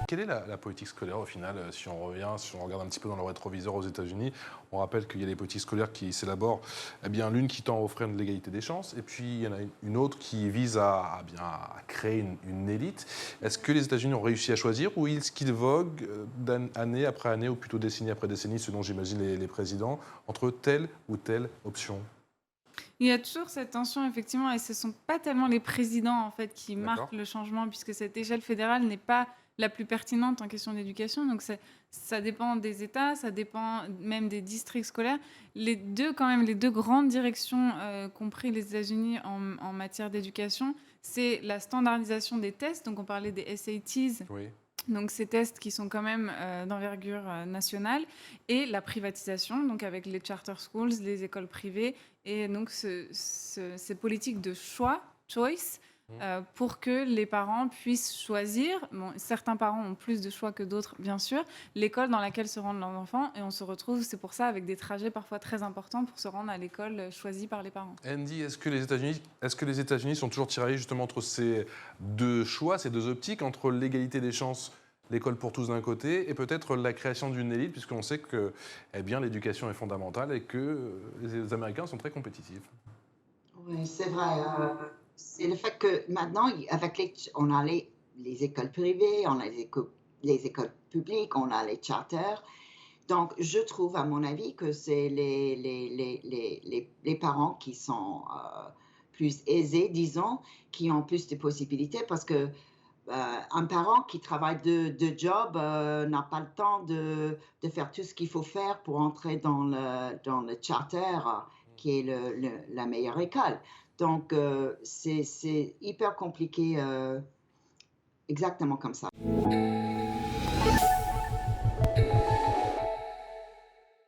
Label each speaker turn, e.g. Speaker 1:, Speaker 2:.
Speaker 1: Quelle est la politique scolaire au final, si on revient, si on regarde un petit peu dans le rétroviseur aux États-Unis, on rappelle qu'il y a des politiques scolaires qui s'élaborent, eh bien l'une qui tend à offrir l'égalité des chances, et puis il y en a une autre qui vise à créer une élite. Est-ce que les États-Unis ont réussi à choisir ou est-ce qu'ils voguent année après année, ou plutôt décennie après décennie, selon j'imagine les présidents, entre telle ou telle option?
Speaker 2: Il y a toujours cette tension effectivement et ce sont pas tellement les présidents en fait qui
Speaker 1: D'accord?
Speaker 2: marquent le changement puisque cette échelle fédérale n'est pas la plus pertinente en question d'éducation. Donc ça dépend des États, ça dépend même des districts scolaires. Les 2 quand même, les 2 grandes directions, qu'ont pris les États-Unis en matière d'éducation, c'est la standardisation des tests, donc on parlait des SATs,
Speaker 1: Oui.
Speaker 2: donc ces tests qui sont quand même, d'envergure, nationale et la privatisation, donc avec les charter schools, les écoles privées et donc ces politiques de choix, choice,
Speaker 1: Mm.
Speaker 2: pour que les parents puissent choisir. Bon, certains parents ont plus de choix que d'autres, bien sûr, l'école dans laquelle se rendent leurs enfants et on se retrouve, c'est pour ça, avec des trajets parfois très importants pour se rendre à l'école, choisie par les parents.
Speaker 1: Andy, est-ce que les États-Unis sont toujours tiraillés justement entre ces deux choix, ces deux optiques, entre l'égalité des chances, l'école pour tous d'un côté, et peut-être la création d'une élite, puisqu'on sait que eh bien, l'éducation est fondamentale et que les Américains sont très compétitifs.
Speaker 3: Oui, c'est vrai. C'est le fait que maintenant, avec on a les écoles privées, on a les écoles publiques, on a les charters. Donc, je trouve, à mon avis, que c'est les parents qui sont plus aisés, disons, qui ont plus de possibilités parce que un parent qui travaille deux jobs n'a pas le temps de faire tout ce qu'il faut faire pour entrer dans le charter, qui est la meilleure école. Donc, c'est hyper compliqué, exactement comme ça.